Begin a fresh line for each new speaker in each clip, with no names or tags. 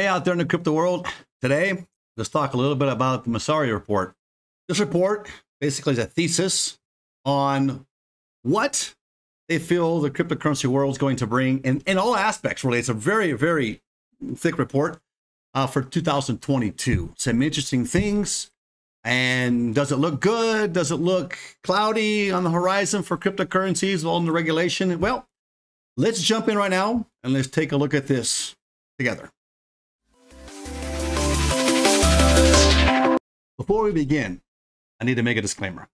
Hey, out there in the crypto world, today, let's talk a little bit about the Messari report. This report basically is a thesis on what they feel the cryptocurrency world is going to bring in all aspects, really. It's a very, very thick report for 2022. Some interesting things. And does it look good? Does it look cloudy on the horizon for cryptocurrencies, all in the regulation? Well, let's jump in right now and let's take a look at this together. Before we begin, I need to make a disclaimer.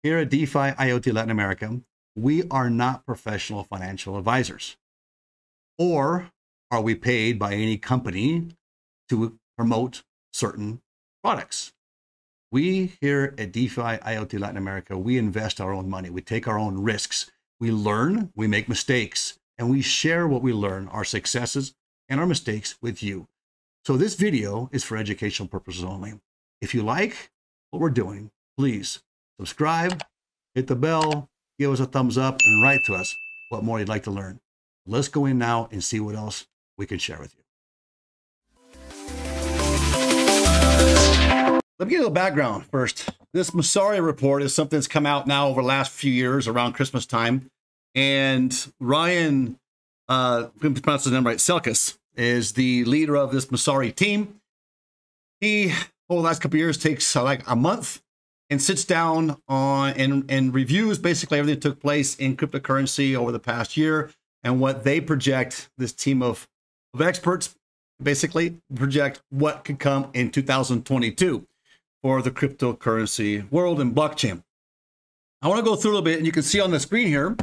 Here at DeFi IoT Latin America, we are not professional financial advisors, or are we paid by any company to promote certain products. We here at DeFi IoT Latin America, we invest our own money. We take our own risks. We learn, we make mistakes, and we share what we learn, our successes and our mistakes with you. So this video is for educational purposes only. If you like what we're doing, please subscribe, hit the bell, give us a thumbs up, and write to us what more you'd like to learn. Let's go in now and see what else we can share with you. Let me give you a little background first. This Messari report is something that's come out now over the last few years around Christmas time. And Ryan, I'm going to pronounce his name right, Selkis, is the leader of this Messari team. He, over the last couple of years, takes like a month and sits down on and reviews basically everything that took place in cryptocurrency over the past year and what they project. This team of experts basically project what could come in 2022 for the cryptocurrency world and blockchain. I want to go through a little bit, and you can see on the screen here.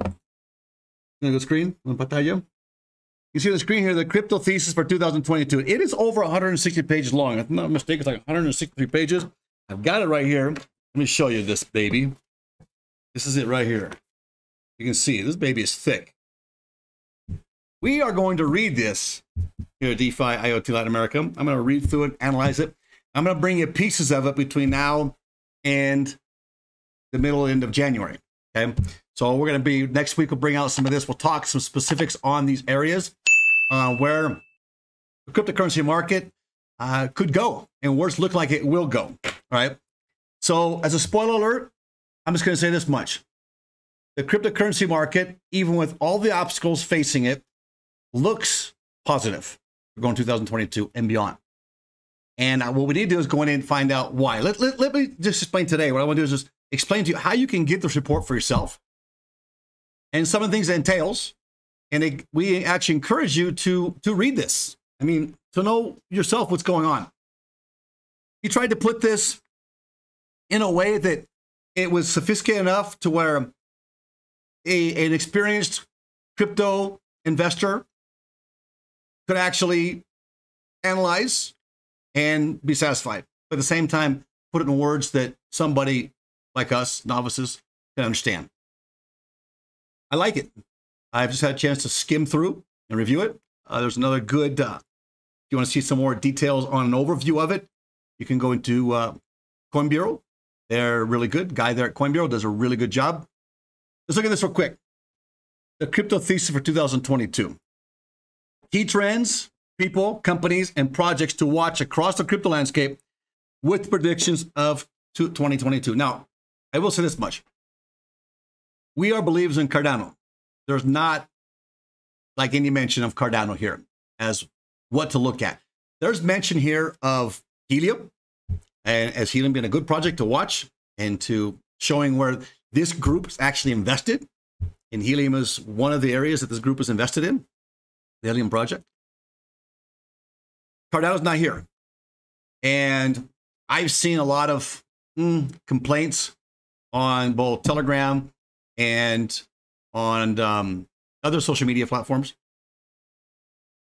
The screen, you see on the screen here the crypto thesis for 2022. It is over 160 pages long. If I'm not mistaken, it's like 163 pages. I've got it right here. Let me show you this baby. This is it right here. You can see this baby is thick. We are going to read this here at DeFi IoT Latin America. I'm going to read through it, analyze it. I'm going to bring you pieces of it between now and the end of January. Okay. So we're going to be, next week, we'll bring out some of this. We'll talk some specifics on these areas where the cryptocurrency market could go and where it's looking like it will go. All right. So as a spoiler alert, I'm just going to say this much. The cryptocurrency market, even with all the obstacles facing it, looks positive for going 2022 and beyond. And what we need to do is go in and find out why. Let me just explain today. What I want to do is just explain to you how you can get this report for yourself and some of the things it entails. And we actually encourage you to read this. I mean, to know yourself what's going on. He tried to put this in a way that it was sophisticated enough to where an experienced crypto investor could actually analyze and be satisfied. But at the same time, put it in words that somebody like us, novices, can understand. I like it. I've just had a chance to skim through and review it. There's another good, if you want to see some more details on an overview of it, you can go into Coin Bureau. They're really good. Guy there at Coin Bureau does a really good job. Let's look at this real quick. The crypto thesis for 2022. Key trends, people, companies, and projects to watch across the crypto landscape with predictions of 2022. Now, I will say this much. We are believers in Cardinal. There's not like any mention of Cardinal here as what to look at. There's mention here of Helium, and as Helium being a good project to watch and to showing where this group is actually invested. And Helium is one of the areas that this group is invested in, the Helium project. Cardano's not here. And I've seen a lot of complaints on both Telegram and on other social media platforms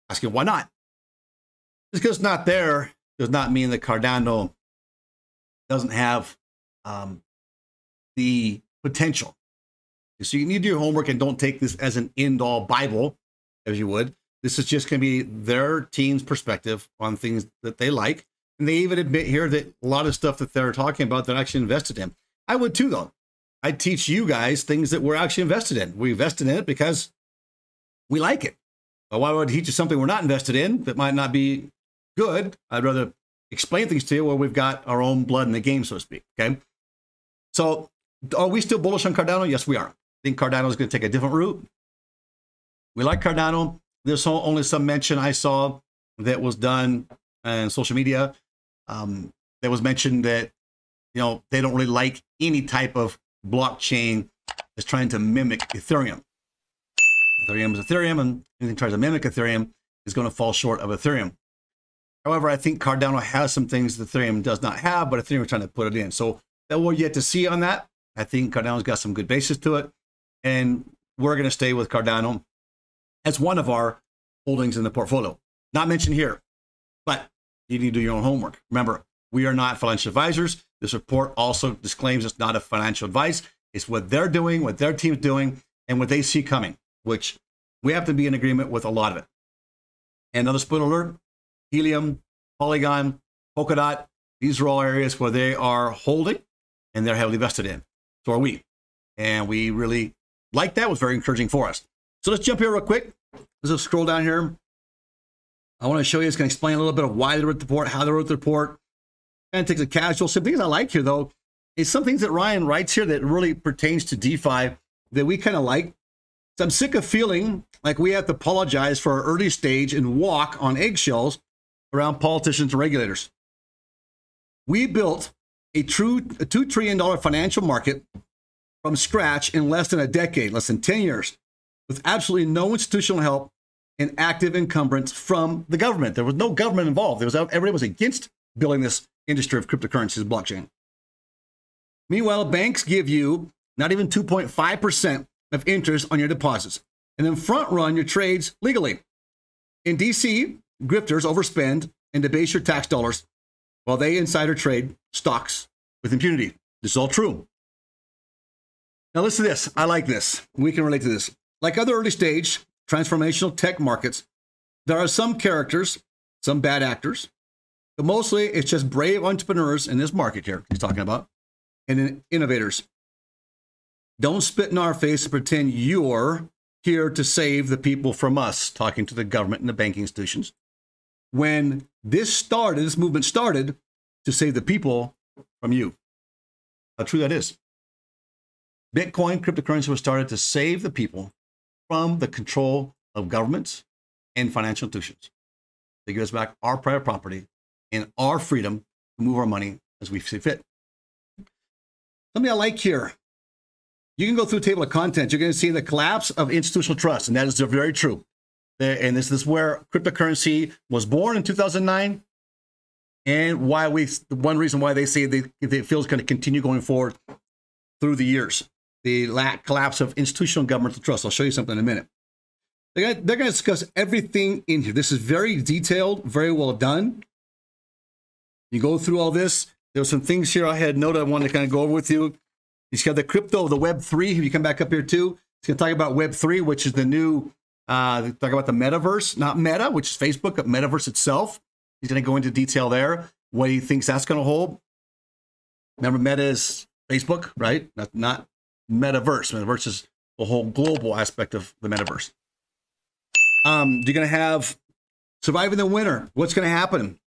asking why not. Just because it's not there does not mean that Cardano doesn't have the potential. So you need to do your homework and don't take this as an end-all Bible, as you would. This is just going to be their team's perspective on things that they like. And they even admit here that a lot of stuff that they're talking about, they're actually invested in. I would too, though. I teach you guys things that we're actually invested in. We invested in it because we like it. But why would I teach you something we're not invested in that might not be good? I'd rather explain things to you where we've got our own blood in the game, so to speak. Okay. So are we still bullish on Cardano? Yes, we are. I think Cardano is going to take a different route. We like Cardano. There's only some mention I saw that was done on social media. That was mentioned that, they don't really like any type of blockchain that's trying to mimic Ethereum. Ethereum is Ethereum, and anything that tries to mimic Ethereum is going to fall short of Ethereum. However, I think Cardano has some things that Ethereum does not have, but Ethereum is trying to put it in. So that we're yet to see on that. I think Cardano's got some good basis to it, and we're going to stay with Cardano as one of our holdings in the portfolio. Not mentioned here, but you need to do your own homework. Remember, we are not financial advisors. This report also disclaims it's not a financial advice. It's what they're doing, what their team's doing, and what they see coming, which we have to be in agreement with a lot of it. And another spoiler alert, Helium, Polygon, Polkadot, these are all areas where they are holding and they're heavily invested in. So are we. And we really like that. It was very encouraging for us. So let's jump here real quick. Let's just scroll down here. I want to show you, it's going to explain a little bit of why they wrote the report, how they wrote the report. And it takes a casual. Some things I like here, though, is some things that Ryan writes here that really pertains to DeFi that we kind of like. So I'm sick of feeling like we have to apologize for our early stage and walk on eggshells around politicians and regulators. We built a $2 trillion financial market from scratch in less than a decade, less than 10 years, with absolutely no institutional help and active encumbrance from the government. There was no government involved. Everybody was against building this industry of cryptocurrencies, blockchain. Meanwhile, banks give you not even 2.5% of interest on your deposits, and then front run your trades legally. In DC, grifters overspend and debase your tax dollars while they insider trade stocks with impunity. This is all true. Now listen to this. I like this. We can relate to this. Like other early stage transformational tech markets, there are some characters, some bad actors, but mostly it's just brave entrepreneurs in this market here he's talking about, and innovators. Don't spit in our face and pretend you're here to save the people from us, talking to the government and the banking institutions. When this movement started to save the people from you. How true that is. Bitcoin, cryptocurrency, was started to save the people from the control of governments and financial institutions. They give us back our private property and our freedom to move our money as we see fit. Something I like here. You can go through a table of contents. You're going to see the collapse of institutional trust, and that is very true. And this is where cryptocurrency was born in 2009, and one reason why they say they feel it's going to continue going forward through the years. The collapse of institutional governmental trust. I'll show you something in a minute. They're going to discuss everything in here. This is very detailed, very well done. You go through all this. There were some things here I had noted I wanted to kind of go over with you. He's got the crypto, the Web3. If you come back up here too, he's going to talk about Web3, which is the new, talk about the metaverse, not Meta, which is Facebook, but metaverse itself. He's going to go into detail there, what he thinks that's going to hold. Remember, Meta is Facebook, right? Not metaverse. Metaverse is the whole global aspect of the metaverse. You're going to have surviving the winter. What's going to happen?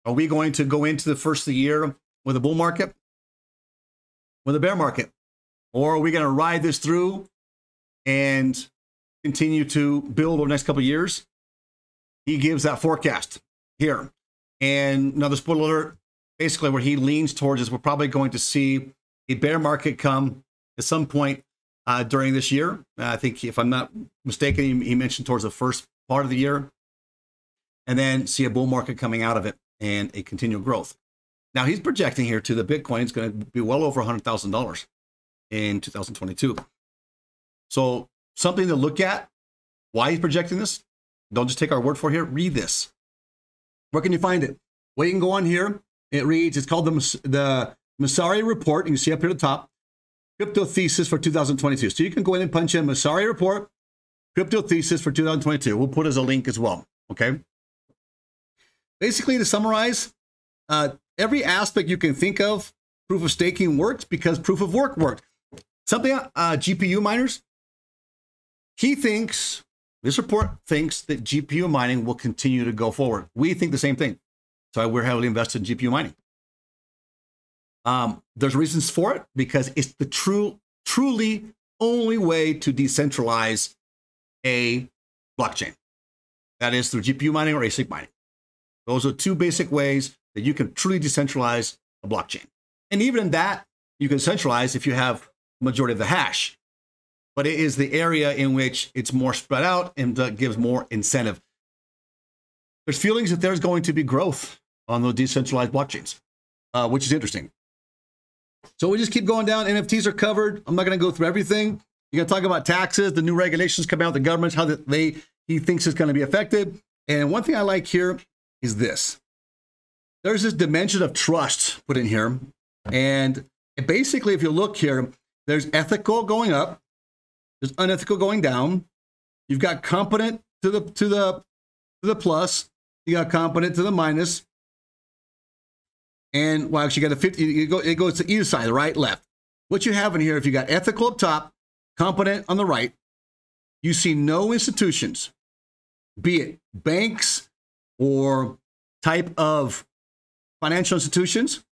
Are we going to go into the first of the year with a bull market? With a bear market? Or are we going to ride this through and continue to build over the next couple of years? He gives that forecast here. And another spoiler alert, basically where he leans towards is we're probably going to see a bear market come at some point during this year. I think if I'm not mistaken, he mentioned towards the first part of the year, and then see a bull market coming out of it and a continual growth. Now he's projecting here to the Bitcoin is going to be well over $100,000 in 2022. So something to look at. Why he's projecting this? Don't just take our word for it here. Read this. Where can you find it? Well, you can go on here. It reads, it's called the Messari Report. You can see up here at the top, Crypto Thesis for 2022. So you can go in and punch in Messari Report, Crypto Thesis for 2022. We'll put as a link as well, okay? Basically, to summarize, every aspect you can think of, proof of staking works because proof of work worked. Something, GPU miners, he thinks This report thinks that GPU mining will continue to go forward. We think the same thing. So we're heavily invested in GPU mining. There's reasons for it because it's the truly only way to decentralize a blockchain. That is through GPU mining or ASIC mining. Those are two basic ways that you can truly decentralize a blockchain. And even in that, you can centralize if you have the majority of the hash. But it is the area in which it's more spread out and gives more incentive. There's feelings that there's going to be growth on those decentralized blockchains, which is interesting. So we just keep going down. NFTs are covered. I'm not going to go through everything. You're going to talk about taxes, the new regulations coming out, the government, how he thinks it's going to be affected. And one thing I like here is this. There's this dimension of trust put in here. And basically, if you look here, there's ethical going up. There's unethical going down. You've got competent to the plus. You got competent to the minus. And well, actually, you got a 50. It goes to either side, right, left. What you have in here, if you got ethical up top, competent on the right, you see no institutions, be it banks or type of financial institutions.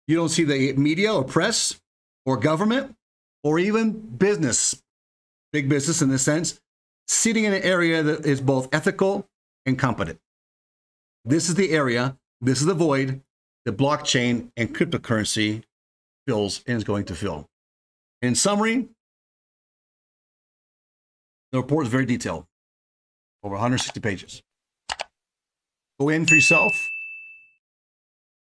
You don't see the media or press or government or even business, big business in this sense, sitting in an area that is both ethical and competent. This is the area, this is the void that blockchain and cryptocurrency fills and is going to fill. In summary, the report is very detailed, over 160 pages. Go in for yourself,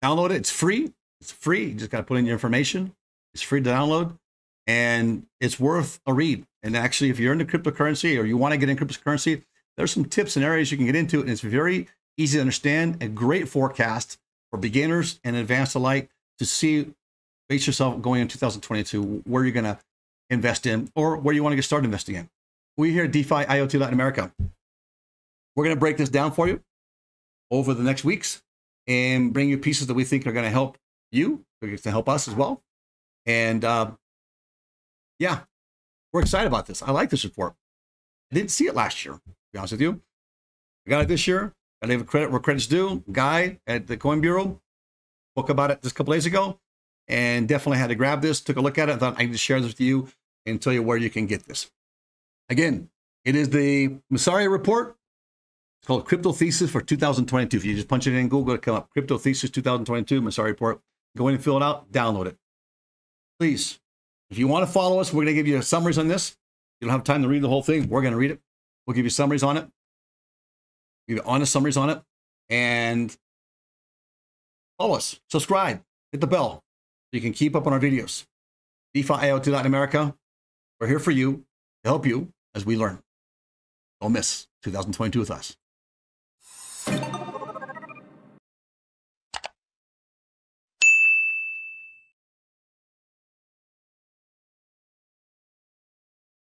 download it. It's free. It's free. You just got to put in your information. It's free to download, and it's worth a read. And actually, if you're into cryptocurrency or you want to get into cryptocurrency, there's some tips and areas you can get into, and it's very easy to understand. A great forecast for beginners and advanced alike to see, base yourself going in 2022, where you're going to invest in or where you want to get started investing in. We here at DeFi IoT Latin America, we're going to break this down for you over the next weeks and bring you pieces that we think are going to help you, to help us as well. And yeah, we're excited about this. I like this report. I didn't see it last year, to be honest with you. I got it this year. I gave credit where credit's due. Guy at the Coin Bureau spoke about it just a couple days ago and definitely had to grab this, took a look at it, and thought I need to share this with you and tell you where you can get this. Again, it is the Messari report. It's called Crypto Thesis for 2022. If you just punch it in Google, it'll come up. Crypto Thesis 2022, Messari report. Go in and fill it out, download it. Please, if you want to follow us, we're going to give you summaries on this. You don't have time to read the whole thing. We're going to read it. We'll give you summaries on it. Give you honest summaries on it. And follow us. Subscribe. Hit the bell so you can keep up on our videos. DeFi IoT Latin America. We're here for you, to help you as we learn. Don't miss 2022 with us.